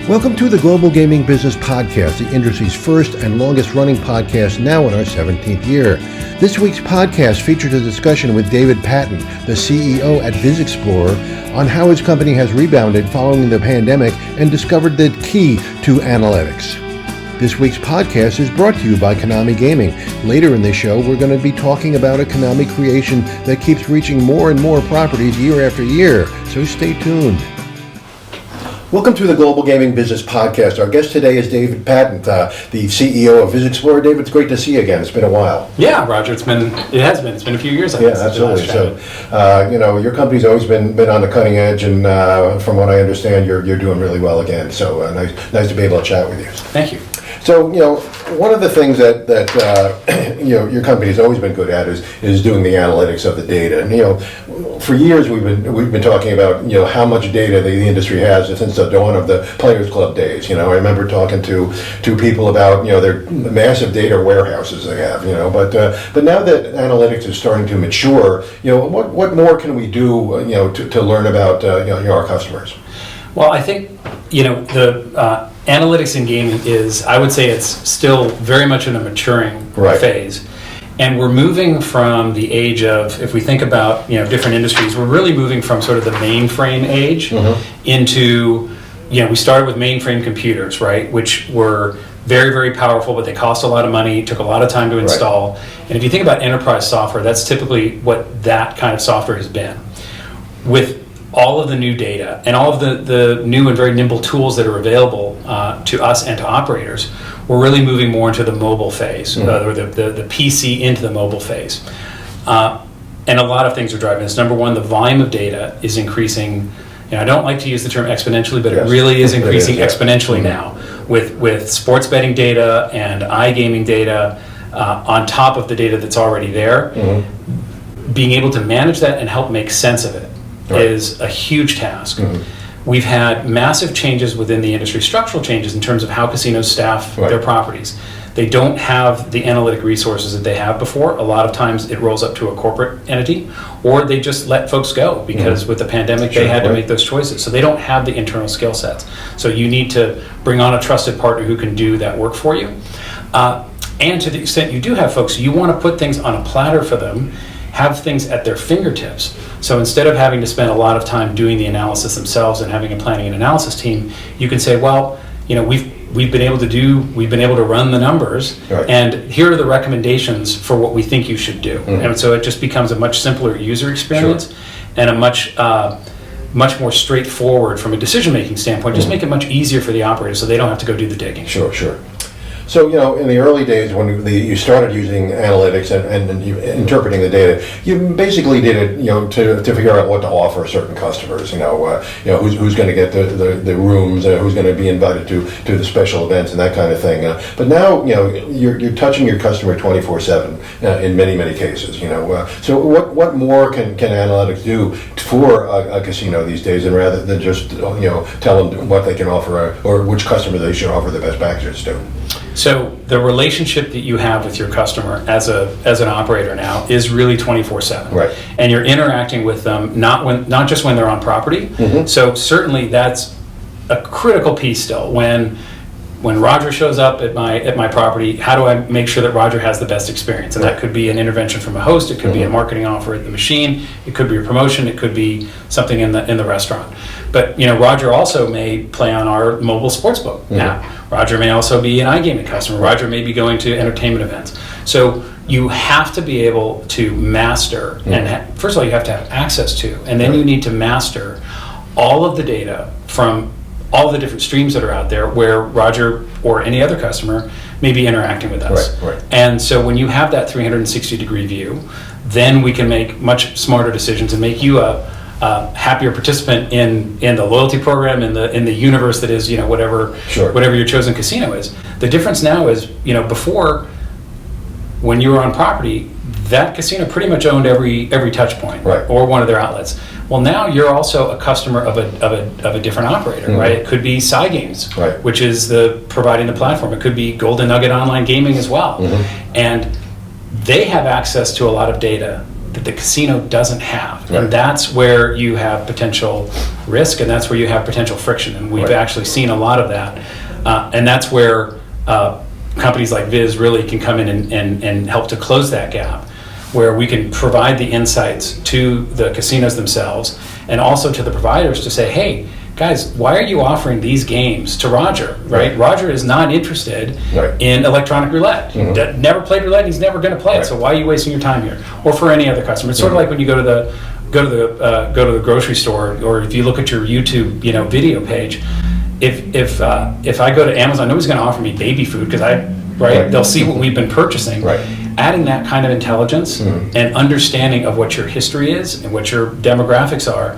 Welcome to the Global Gaming Business Podcast, the industry's first and longest running podcast, now in our 17th year. This week's podcast featured a discussion with David Patton, the CEO at VizExplorer, on how his company has rebounded following the pandemic and discovered the key to analytics. This week's podcast is brought to you by Konami Gaming. Later in the show, we're going to be talking about a Konami creation that keeps reaching more and more properties year after year, so stay tuned. Welcome to the Global Gaming Business Podcast. Our guest today is David Patton, the CEO of VizExplorer. David, it's great to see you again. It's been a while. Yeah, Roger, it's been a few years, I guess. Yeah, absolutely. So, your company's always been on the cutting edge, and from what I understand, you're doing really well again. So nice to be able to chat with you. Thank you. So, one of the things that your company's always been good at is doing the analytics of the data. And, for years we've been talking about, how much data the industry has since the dawn of the Players Club days. I remember talking to people about, their massive data warehouses they have, but now that analytics is starting to mature, what more can we do, to learn about, our customers? Well, I think, the analytics in gaming is, I would say it's still very much in a maturing phase. And we're moving from the age of, if we think about, different industries, we're really moving from sort of the mainframe age into, we started with mainframe computers, right, which were very, very powerful, but they cost a lot of money, took a lot of time to install. And if you think about enterprise software, that's typically what that kind of software has been. With all of the new data and all of the new and very nimble tools that are available to us and to operators, we're really moving more into the mobile phase, or the PC into the mobile phase. And a lot of things are driving this. Number one, the volume of data is increasing. I don't like to use the term exponentially, but it really is increasing exponentially now with sports betting data and iGaming data on top of the data that's already there. Being able to manage that and help make sense of it is a huge task. We've had massive changes within the industry, structural changes in terms of how casinos staff their properties. They don't have the analytic resources that they have before. A lot of times it rolls up to a corporate entity, or they just let folks go because with the pandemic they had to make those choices. So they don't have the internal skill sets. So you need to bring on a trusted partner who can do that work for you. And to the extent you do have folks, you want to put things on a platter for them, have things at their fingertips. So instead of having to spend a lot of time doing the analysis themselves and having a planning and analysis team, you can say, well, we've been able to run the numbers, and here are the recommendations for what we think you should do. And so it just becomes a much simpler user experience and a much more straightforward from a decision-making standpoint. Just make it much easier for the operator so they don't have to go do the digging. Sure. So, in the early days when you started using analytics and interpreting the data, you basically did it, to figure out what to offer certain customers. Who's going to get the rooms, who's going to be invited to the special events and that kind of thing. But now, you're touching your customer 24/7 in many cases. So what more can analytics do for a casino these days, and rather than just tell them what they can offer or which customer they should offer the best packages to? So the relationship that you have with your customer as an operator now is really 24/7, and you're interacting with them not just when they're on property. So certainly that's a critical piece still. When Roger shows up at my property, how do I make sure that Roger has the best experience? And that could be an intervention from a host, it could be a marketing offer at the machine, it could be a promotion, it could be something in the restaurant. But Roger also may play on our mobile sportsbook app. Roger may also be an iGaming customer. Roger may be going to entertainment events. So you have to be able to master, and first of all you have to have access to, and then you need to master all of the data from all the different streams that are out there where Roger or any other customer may be interacting with us. And so when you have that 360-degree view, then we can make much smarter decisions and make you a happier participant in the loyalty program, in the universe that is whatever your chosen casino is. The difference now is before, when you were on property, that casino pretty much owned every touch point or one of their outlets. Well, now you're also a customer of a different operator, right? It could be Cygames, which is providing the platform. It could be Golden Nugget Online Gaming as well, and they have access to a lot of data that the casino doesn't have. Right. And that's where you have potential risk, and that's where you have potential friction. And we've actually seen a lot of that. And that's where companies like Viz really can come in and help to close that gap, where we can provide the insights to the casinos themselves and also to the providers to say, hey, guys, why are you offering these games to Roger, right? Roger is not interested in electronic roulette. He never played roulette, he's never going to play it, so why are you wasting your time here? Or for any other customer. It's sort of like when you go to the grocery store, or if you look at your YouTube, video page. If I go to Amazon, nobody's going to offer me baby food because they'll see what we've been purchasing. Adding that kind of intelligence and understanding of what your history is and what your demographics are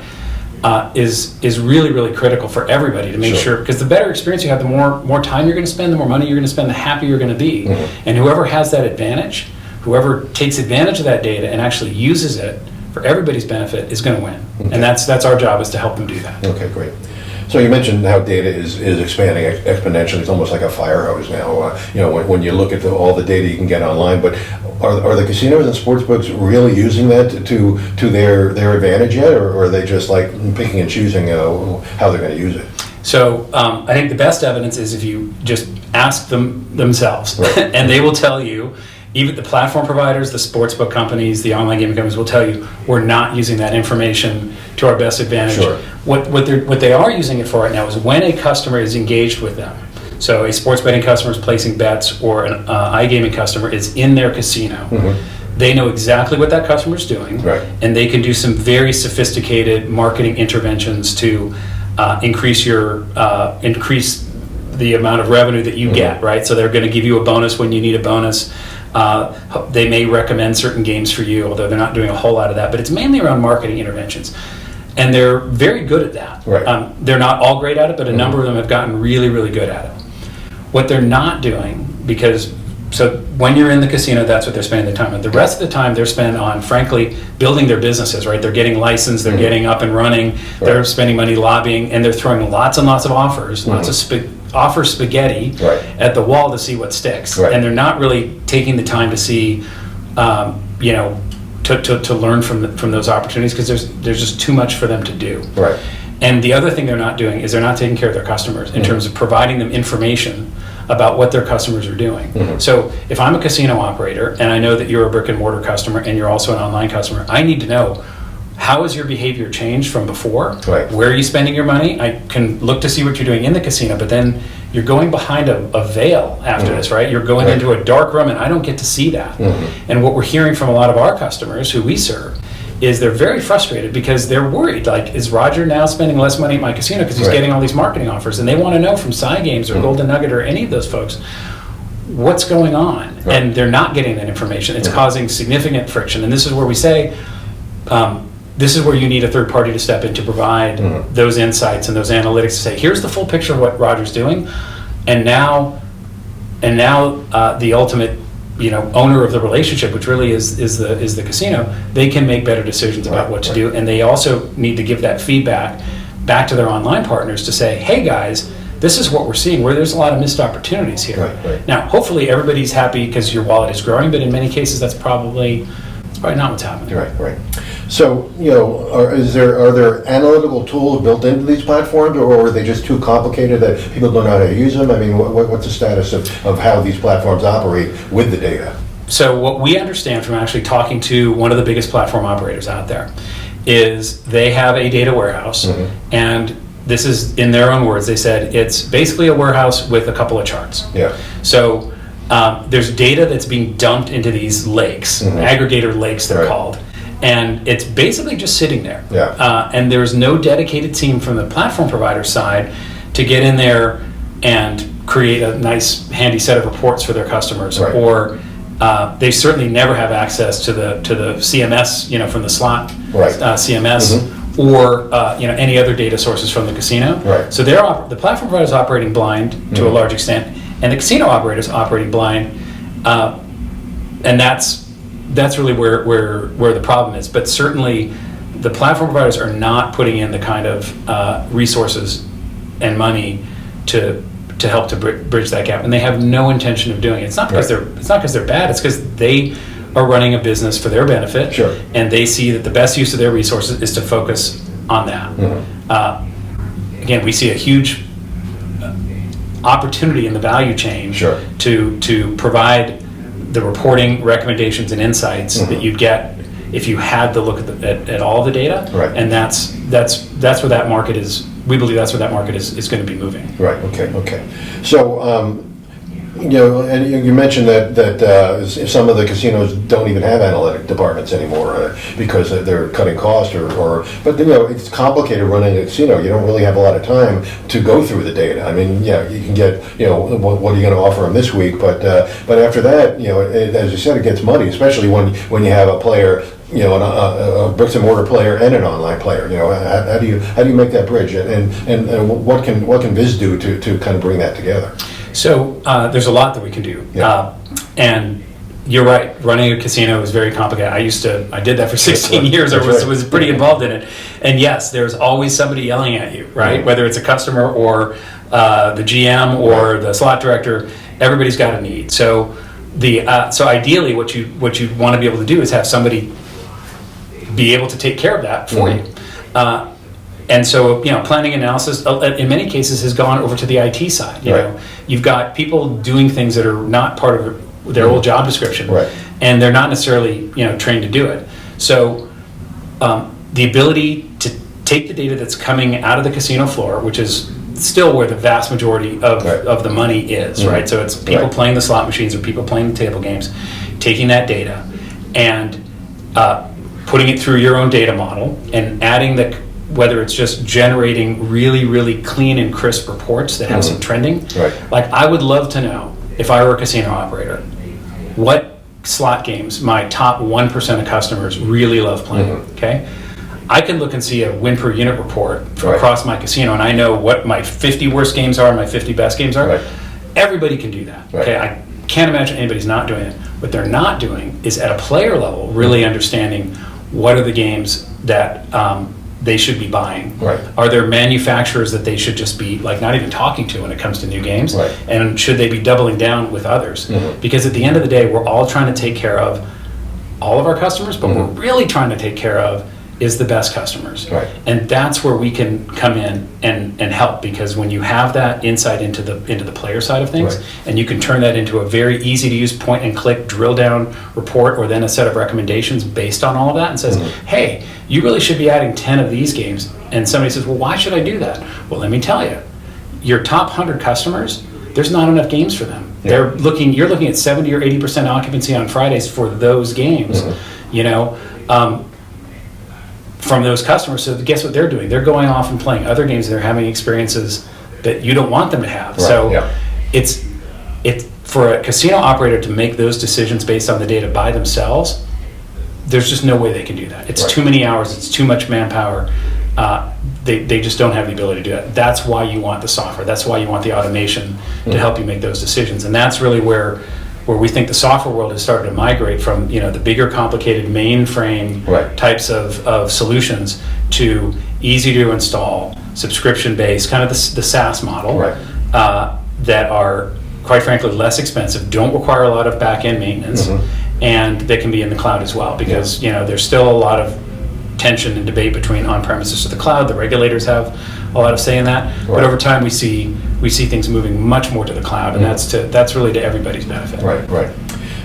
is really, really critical for everybody to make sure, because the better experience you have, the more time you're going to spend, the more money you're going to spend, the happier you're going to be. And whoever has that advantage, whoever takes advantage of that data and actually uses it for everybody's benefit is going to win. And that's our job, is to help them do that. Okay, great. So you mentioned how data is expanding exponentially. It's almost like a fire hose now. When you look at all the data you can get online. But are the casinos and sportsbooks really using that to their advantage yet, or are they just like picking and choosing how they're going to use it? So I think the best evidence is if you just ask them themselves, and they will tell you. Even the platform providers, the sportsbook companies, the online gaming companies will tell you we're not using that information to our best advantage. What they are using it for right now is when a customer is engaged with them. So a sports betting customer is placing bets, or an iGaming customer is in their casino. They know exactly what that customer is doing, and they can do some very sophisticated marketing interventions to increase the amount of revenue that you get. Right, so they're going to give you a bonus when you need a bonus. They may recommend certain games for you, although they're not doing a whole lot of that, but it's mainly around marketing interventions. And they're very good at that. They're not all great at it, but a number of them have gotten really, really good at it. What they're not doing, so when you're in the casino, that's what they're spending their time on. The rest of the time they're spent on, frankly, building their businesses, right? They're getting licensed, they're getting up and running, they're spending money lobbying, and they're throwing lots and lots of offers, lots of offer spaghetti at the wall to see what sticks, and they're not really taking the time to see, to learn from those opportunities, because there's just too much for them to do. And the other thing they're not doing is they're not taking care of their customers in terms of providing them information about what their customers are doing. So if I'm a casino operator and I know that you're a brick and mortar customer and you're also an online customer, I need to know, how has your behavior changed from before? Where are you spending your money? I can look to see what you're doing in the casino, but then you're going behind a veil after this, right? You're going into a dark room, and I don't get to see that. And what we're hearing from a lot of our customers who we serve is they're very frustrated because they're worried, like, is Roger now spending less money at my casino because he's getting all these marketing offers? And they want to know from Games or Golden Nugget or any of those folks, what's going on? And they're not getting that information. It's causing significant friction. And this is where we say, this is where you need a third party to step in to provide those insights and those analytics to say, here's the full picture of what Roger's doing, and now the ultimate owner of the relationship, which really is the casino, they can make better decisions about what to do, and they also need to give that feedback back to their online partners to say, hey guys, this is what we're seeing, where there's a lot of missed opportunities here. Now, hopefully everybody's happy because your wallet is growing, but in many cases that's probably not what's happening. So, are there analytical tools built into these platforms, or are they just too complicated that people don't know how to use them? I mean, what's the status of how these platforms operate with the data? So what we understand from actually talking to one of the biggest platform operators out there is they have a data warehouse, and this is in their own words, they said it's basically a warehouse with a couple of charts. So there's data that's being dumped into these lakes, aggregator lakes they're called, and it's basically just sitting there. And there's no dedicated team from the platform provider side to get in there and create a nice handy set of reports for their customers, or they certainly never have access to the CMS, from the slot CMS, or any other data sources from the casino. So the platform provider is operating blind to a large extent, and the casino operator is operating blind, and that's really where the problem is. But certainly, the platform providers are not putting in the kind of resources and money to help to bridge that gap, and they have no intention of doing it. It's not because they're bad. It's because they are running a business for their benefit, Sure. and they see that the best use of their resources is to focus on that. Again, we see a huge opportunity in the value chain Sure. to provide the reporting, recommendations, and insights that you'd get if you had to look at all the data. Right. And that's where that market is. We believe that's where that market is going to be moving. Right. Okay. So, and you mentioned that some of the casinos don't even have analytic departments anymore because they're cutting costs, but it's complicated running a casino. You don't really have a lot of time to go through the data. I mean, you can get what are you going to offer them this week, but after that, as you said, it gets muddy, especially when you have a player. A bricks and mortar player and an online player. How do you make that bridge, and what can Viz do to kind of bring that together? So there's a lot that we can do, and you're right. Running a casino is very complicated. I did that for 16 years. I was pretty involved in it, and yes, there's always somebody yelling at you, right? Mm-hmm. Whether it's a customer or the GM or the slot director, everybody's got a need. So so ideally, what you want to be able to do is have somebody be able to take care of that for you. And so, planning analysis, in many cases, has gone over to the IT side. You've got people doing things that are not part of their old job description, and they're not necessarily, trained to do it. So, the ability to take the data that's coming out of the casino floor, which is still where the vast majority of the money is, right? So it's people playing the slot machines or people playing the table games, taking that data and putting it through your own data model and adding whether it's just generating really, really clean and crisp reports that have some trending. Like, I would love to know, if I were a casino operator, what slot games my top 1% of customers really love playing, okay? I can look and see a win per unit report across my casino, and I know what my 50 worst games are and my 50 best games are. Everybody can do that, okay? I can't imagine anybody's not doing it. What they're not doing is, at a player level, really understanding what are the games that they should be buying. Are there manufacturers that they should just be not even talking to when it comes to new games? And should they be doubling down with others? Because at the end of the day, we're all trying to take care of all of our customers, but we're really trying to take care of is the best customers. And that's where we can come in and help, because when you have that insight into the player side of things, and you can turn that into a very easy to use point and click drill down report, or then a set of recommendations based on all of that, and says, hey, you really should be adding 10 of these games. And somebody says, well, why should I do that? Well, let me tell you, your top 100 customers, there's not enough games for them. You're looking at 70 or 80% occupancy on Fridays for those games, from those customers. So guess what they're doing? They're going off and playing other games, and they're having experiences that you don't want them to have. It's for a casino operator to make those decisions based on the data by themselves. There's just no way they can do that. It's too many hours. It's too much manpower. They just don't have the ability to do that. That's why you want the software. That's why you want the automation to help you make those decisions. And that's really where we think the software world has started to migrate from the bigger, complicated mainframe types of solutions to easy to install, subscription-based, kind of the SaaS model that are, quite frankly, less expensive, don't require a lot of back-end maintenance, and they can be in the cloud as well, because there's still a lot of tension and debate between on-premises to the cloud. The regulators have a lot of say in that, but over time we see things moving much more to the cloud, and that's really to everybody's benefit.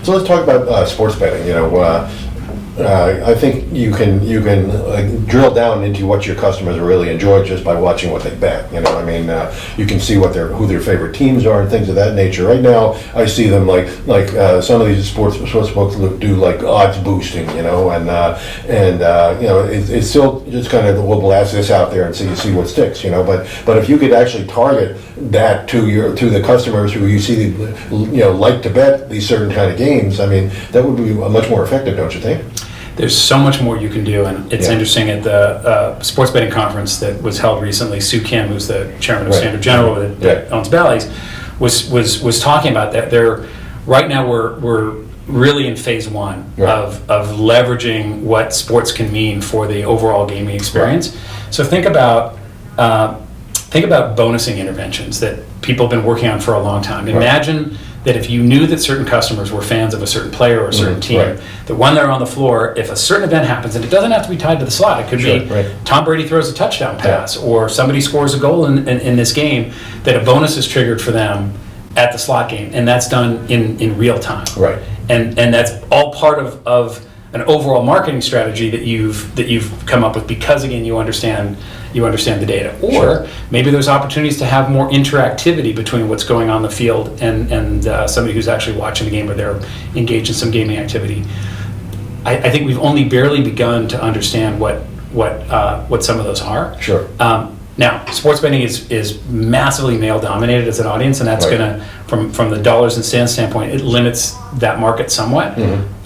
So let's talk about sports betting. I think you can drill down into what your customers really enjoy just by watching what they bet. You can see who their favorite teams are and things of that nature. Right now, I see them like some of these sports books do odds boosting, it's still just kind of, we'll blast this out there and see what sticks, But if you could actually target that to the customers who you see like to bet these certain kind of games, that would be much more effective, don't you think? There's so much more you can do, and it's interesting. At the sports betting conference that was held recently, Sue Kim, who's the chairman of Standard General that owns Bally's, was talking about that. Right now we're really in phase one of leveraging what sports can mean for the overall gaming experience. So think about bonusing interventions that people have been working on for a long time. Imagine that if you knew that certain customers were fans of a certain player or a certain team, that when they're on the floor, if a certain event happens, and it doesn't have to be tied to the slot, it could be Tom Brady throws a touchdown pass or somebody scores a goal in this game, that a bonus is triggered for them at the slot game, and that's done in real time. Right. And that's all part of an overall marketing strategy that you've come up with, because again you understand the data. Or maybe there's opportunities to have more interactivity between what's going on the field and somebody who's actually watching the game, or they're engaged in some gaming activity. I think we've only barely begun to understand what some of those are. Sure. Now, sports betting is massively male dominated as an audience, and that's gonna, from the dollars and cents standpoint, it limits that market somewhat,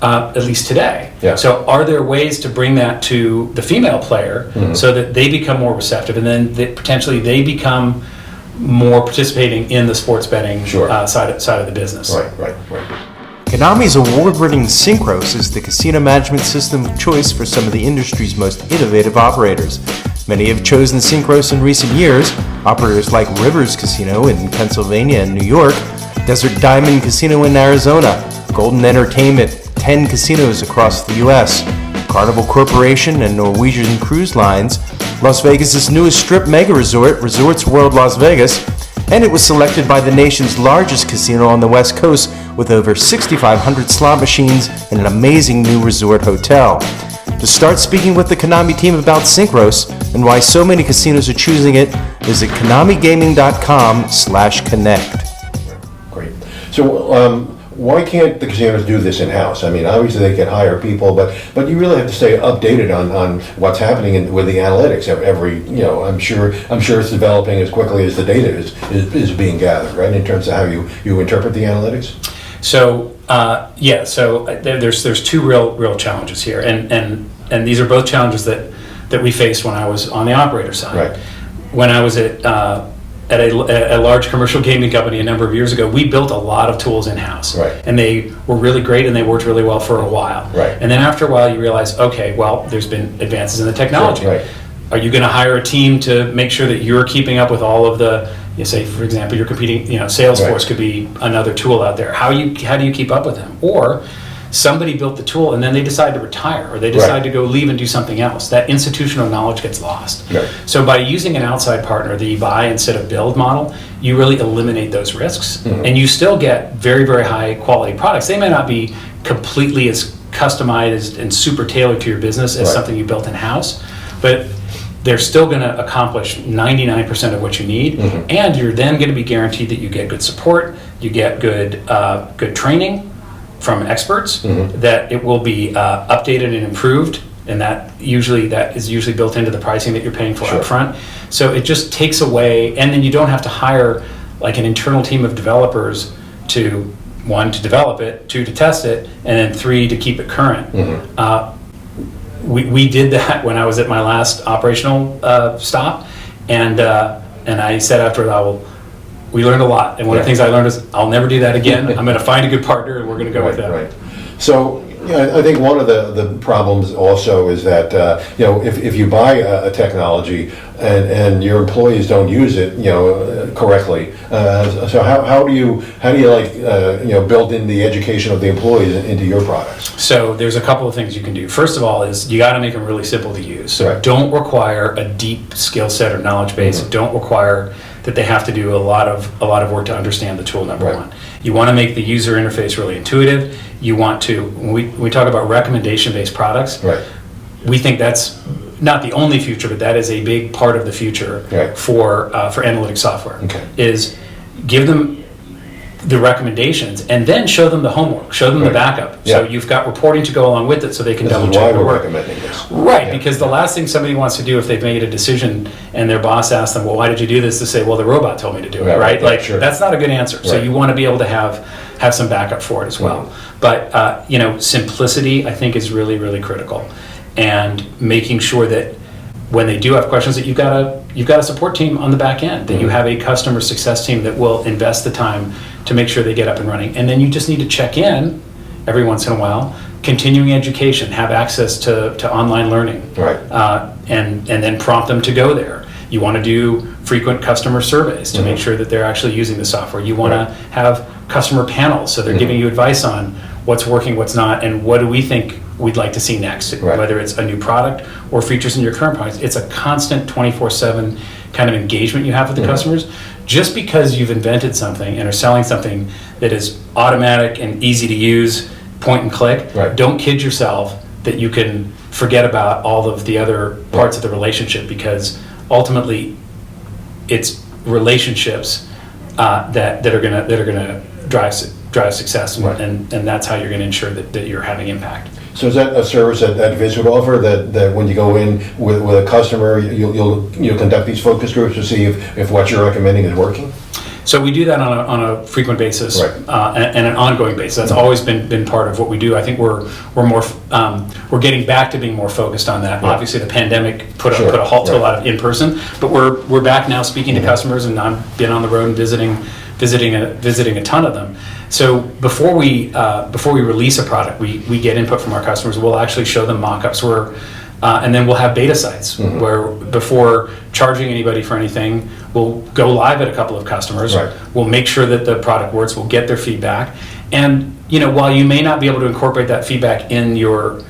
at least today. Yeah. So are there ways to bring that to the female player so that they become more receptive, and then potentially they become more participating in the sports betting side of the business? Right. Konami's award-winning Synchros is the casino management system of choice for some of the industry's most innovative operators. Many have chosen Synchros in recent years. Operators like Rivers Casino in Pennsylvania and New York, Desert Diamond Casino in Arizona, Golden Entertainment, 10 casinos across the U.S., Carnival Corporation and Norwegian Cruise Lines, Las Vegas' newest strip mega resort, Resorts World Las Vegas, and it was selected by the nation's largest casino on the West Coast with over 6,500 slot machines and an amazing new resort hotel. To start speaking with the Konami team about Synchros and why so many casinos are choosing it, visit KonamiGaming.com/connect. Great. So why can't the casinos do this in-house? I mean, obviously they can hire people, but you really have to stay updated on what's happening with the analytics. I'm sure it's developing as quickly as the data is being gathered, right? In terms of how you interpret the analytics. So there's two real challenges here, and these are both challenges that we faced when I was on the operator side. Right. When I was at a large commercial gaming company a number of years ago, we built a lot of tools in-house. Right. And they were really great and they worked really well for a while. Right. And then after a while you realize, okay, well, there's been advances in the technology. Right. Are you going to hire a team to make sure that you're keeping up with all of the, say, for example, you're competing, Salesforce could be another tool out there. How do you keep up with them? Or somebody built the tool and then they decide to retire, or they decide to go leave and do something else. That institutional knowledge gets lost. Right. So by using an outside partner, the buy instead of build model, you really eliminate those risks, and you still get very, very high quality products. They may not be completely as customized and super tailored to your business as something you built in-house, but they're still going to accomplish 99% of what you need, and you're then going to be guaranteed that you get good support, you get good training from experts, that it will be updated and improved, and that is usually built into the pricing that you're paying for up front. So it just takes away, and then you don't have to hire like an internal team of developers to, 1, to develop it, 2, to test it, and then 3, to keep it current. We did that when I was at my last operational stop, and I said after that, we learned a lot, and one of the things I learned is I'll never do that again. I'm going to find a good partner, and we're going to go with them. Right. So I think one of the problems also is that if you buy a technology and your employees don't use it correctly, so how do you build in the education of the employees into your products? So there's a couple of things you can do. First of all is you got to make them really simple to use. So don't require a deep skill set or knowledge base. Don't require that they have to do a lot of work to understand the tool. Number one, you want to make the user interface really intuitive. You want to, when we talk about recommendation-based products, we think that's not the only future, but that is a big part of the future for analytics software. Is give them the recommendations and then show them the homework, show them the backup. So you've got reporting to go along with it, so they can double check their work. Recommending this. Because the last thing somebody wants to do if they've made a decision and their boss asks them, well, why did you do this? To say, well, the robot told me to do it, right? That's not a good answer. So you want to be able to have some backup for it as well. But simplicity, I think, is really, really critical, and making sure that when they do have questions, that you've got a support team on the back end, that you have a customer success team that will invest the time to make sure they get up and running. And then you just need to check in every once in a while, continuing education, have access to online learning, and then prompt them to go there. You want to do frequent customer surveys to make sure that they're actually using the software. You want to have customer panels, so they're giving you advice on what's working, what's not, and what do we think we'd like to see next, whether it's a new product or features in your current products. It's a constant 24/7 kind of engagement you have with the customers. Just because you've invented something and are selling something that is automatic and easy to use, point and click, don't kid yourself that you can forget about all of the other parts of the relationship, because ultimately it's relationships that are gonna drive success, and that's how you're gonna ensure that you're having impact. So is that a service that Viz would offer, that when you go in with a customer, you'll conduct these focus groups to see if what you're recommending is working? So we do that on a frequent basis, and an ongoing basis. That's always been part of what we do. I think we're getting back to being more focused on that. Obviously, the pandemic put a halt to a lot of in person, but we're back now speaking to customers, and I've been on the road and visiting a ton of them. So before we release a product, we get input from our customers. We'll actually show them mock-ups and then we'll have beta sites where, before charging anybody for anything, we'll go live at a couple of customers. We'll make sure that the product works. We'll get their feedback, and while you may not be able to incorporate that feedback in your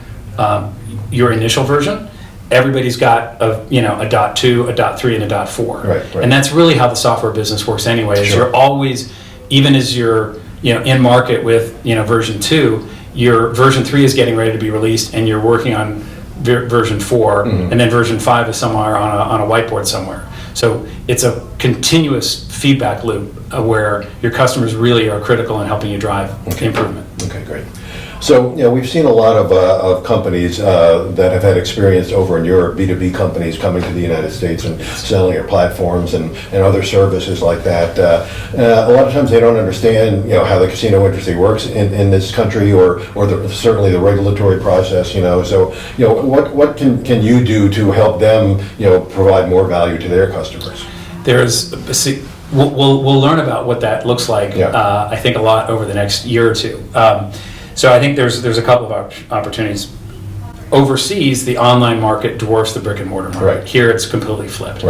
initial version, everybody's got a .2, a .3, and a .4, and that's really how the software business works anyway. You're always, even as you're in market with version 2, your version 3 is getting ready to be released, and you're working on version 4, and then version 5 is somewhere on a whiteboard somewhere. So it's a continuous feedback loop where your customers really are critical in helping you drive improvement. Okay, great. So, we've seen a lot of companies that have had experience over in Europe, B2B companies coming to the United States and selling their platforms and other services like that. A lot of times they don't understand, how the casino industry works in this country, or certainly the regulatory process, So, what can you do to help them, provide more value to their customers? We'll learn about what that looks like, I think, a lot over the next year or two. So I think there's a couple of opportunities. Overseas, the online market dwarfs the brick and mortar market. Here, it's completely flipped.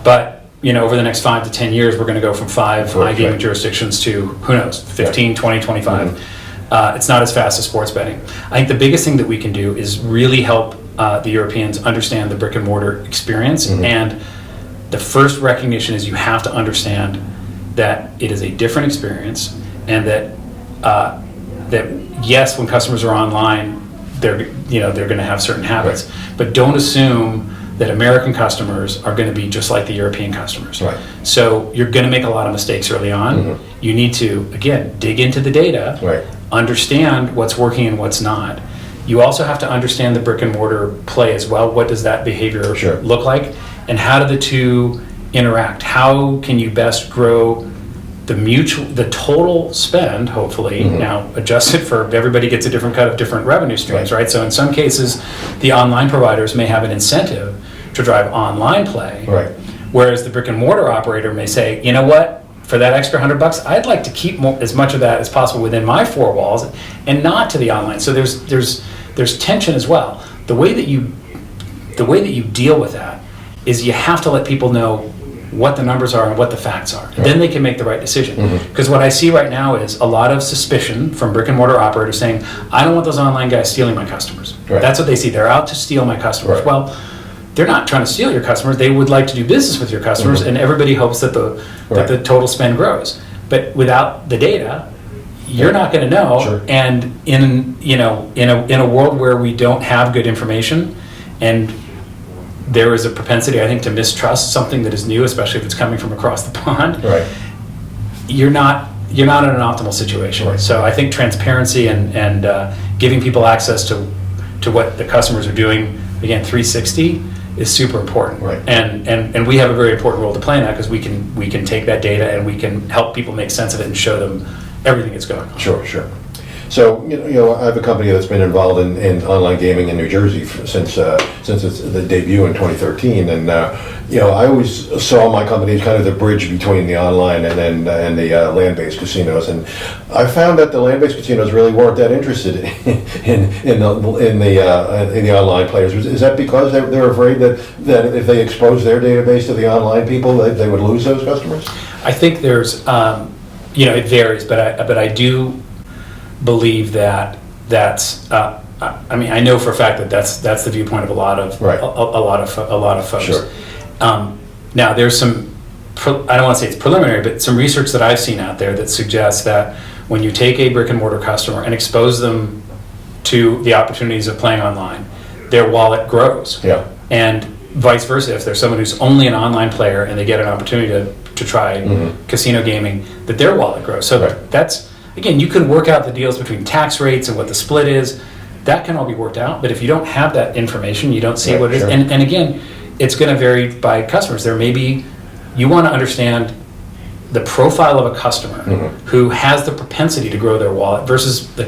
But over the next 5 to 10 years, we're going to go from 5 iGaming jurisdictions to, who knows, 15, 20, 25. It's not as fast as sports betting. I think the biggest thing that we can do is really help the Europeans understand the brick and mortar experience. And the first recognition is you have to understand that it is a different experience, and that yes, when customers are online, they're going to have certain habits, but don't assume that American customers are going to be just like the European customers. So you're going to make a lot of mistakes early on. You need to, again, dig into the data, understand what's working and what's not. You also have to understand the brick and mortar play as well. What does that behavior look like, and how do the two interact? How can you best grow the total spend, hopefully, now adjusted for everybody gets a different cut of different revenue streams, right? So in some cases, the online providers may have an incentive to drive online play, whereas the brick and mortar operator may say, you know what, for that extra $100, I'd like to keep as much of that as possible within my 4 walls, and not to the online. So there's tension as well. The way that you deal with that is you have to let people know what the numbers are and what the facts are. Then they can make the right decision. Because what I see right now is a lot of suspicion from brick and mortar operators saying, I don't want those online guys stealing my customers. That's what they see. They're out to steal my customers. Well, they're not trying to steal your customers. They would like to do business with your customers, and everybody hopes that the total spend grows. But without the data, you're not going to know. And in a world where we don't have good information, and there is a propensity, I think, to mistrust something that is new, especially if it's coming from across the pond. You're not in an optimal situation. So I think transparency and giving people access to what the customers are doing, again, 360, is super important. And we have a very important role to play in that, because we can take that data and we can help people make sense of it and show them everything that's going on. Sure. So, I have a company that's been involved in online gaming in New Jersey since the debut in 2013, and I always saw my company as kind of the bridge between the online and the land-based casinos, and I found that the land-based casinos really weren't that interested in the online players. Is that because they're afraid that if they expose their database to the online people, they would lose those customers? I think there's it varies, but I do believe that's. I know for a fact that that's the viewpoint of a lot of folks. Sure. Now there's some. I don't want to say it's preliminary, but some research that I've seen out there that suggests that when you take a brick and mortar customer and expose them to the opportunities of playing online, their wallet grows. Yeah. And vice versa, if there's someone who's only an online player and they get an opportunity to try casino gaming, that their wallet grows. So that's, again, you can work out the deals between tax rates and what the split is. That can all be worked out. But if you don't have that information, you don't see what it is. And again, it's going to vary by customers. There may be, you want to understand the profile of a customer who has the propensity to grow their wallet versus the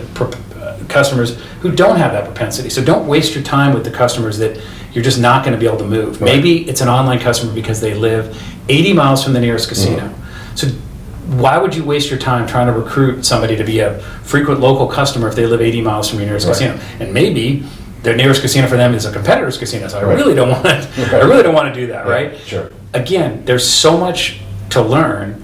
customers who don't have that propensity. So don't waste your time with the customers that you're just not going to be able to move. Right. Maybe it's an online customer because they live 80 miles from the nearest casino. So why would you waste your time trying to recruit somebody to be a frequent local customer if they live 80 miles from your nearest casino? And maybe their nearest casino for them is a competitor's casino. So I really don't want to. I really don't want to do that. Right? Sure. Again, there's so much to learn.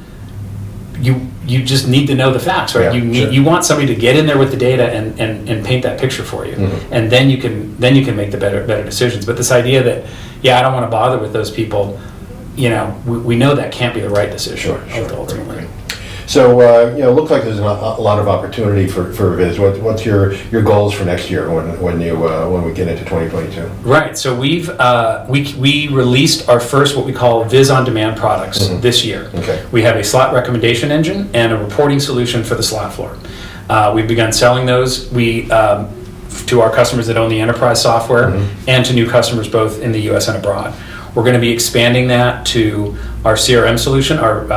You just need to know the facts, right? You want somebody to get in there with the data and paint that picture for you, and then you can make the better decisions. But this idea that I don't want to bother with those people, we know that can't be the right decision. Ultimately. Right. So it looks like there's a lot of opportunity for Viz. What's your goals for next year when we get into 2022? Right. So we released our first what we call Viz on Demand products this year. Okay. We have a slot recommendation engine and a reporting solution for the slot floor. We've begun selling those. To our customers that own the enterprise software and to new customers both in the U.S. and abroad. We're going to be expanding that to our CRM solution, our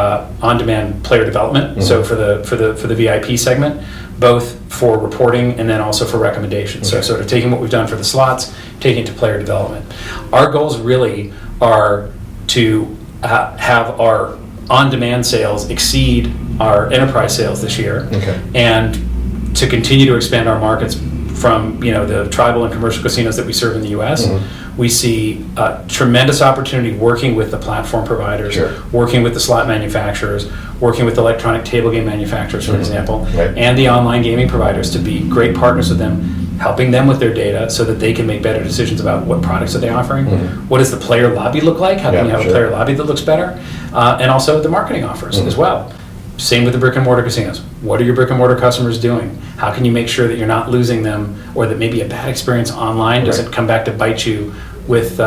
on-demand player development. So for the VIP segment, both for reporting and then also for recommendations. So sort of taking what we've done for the slots, taking it to player development. Our goals really are to have our on-demand sales exceed our enterprise sales this year, and to continue to expand our markets from the tribal and commercial casinos that we serve in the U.S. We see a tremendous opportunity working with the platform providers, working with the slot manufacturers, working with electronic table game manufacturers, for example, and the online gaming providers to be great partners with them, helping them with their data so that they can make better decisions about what products are they offering, what does the player lobby look like, how can you have a player lobby that looks better, and also the marketing offers as well. Same with the brick and mortar casinos. What are your brick and mortar customers doing? How can you make sure that you're not losing them, or that maybe a bad experience online doesn't come back to bite you with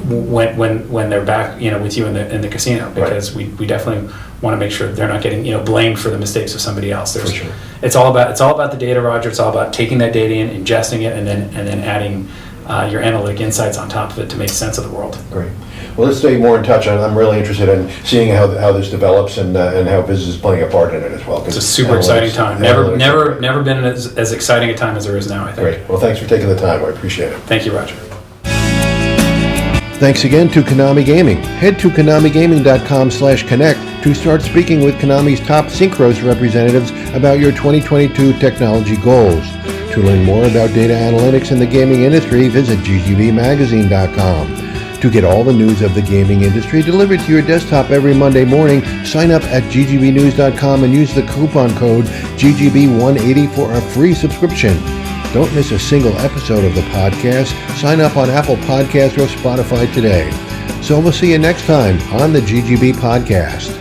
when they're back with you in the casino? Because we definitely want to make sure they're not getting blamed for the mistakes of somebody else. It's all about the data, Roger. It's all about taking that data in, ingesting it, and then adding your analytic insights on top of it to make sense of the world. Great. Well, let's stay more in touch. I'm really interested in seeing how this develops and how business is playing a part in it as well. It's a super exciting time. Never been as exciting a time as there is now, I think. Great. Well, thanks for taking the time. I appreciate it. Thank you, Roger. Thanks again to Konami Gaming. Head to konamigaming.com/connect to start speaking with Konami's top Synchros representatives about your 2022 technology goals. To learn more about data analytics in the gaming industry, visit ggbmagazine.com. To get all the news of the gaming industry delivered to your desktop every Monday morning, sign up at ggbnews.com and use the coupon code GGB180 for a free subscription. Don't miss a single episode of the podcast. Sign up on Apple Podcasts or Spotify today. So we'll see you next time on the GGB Podcast.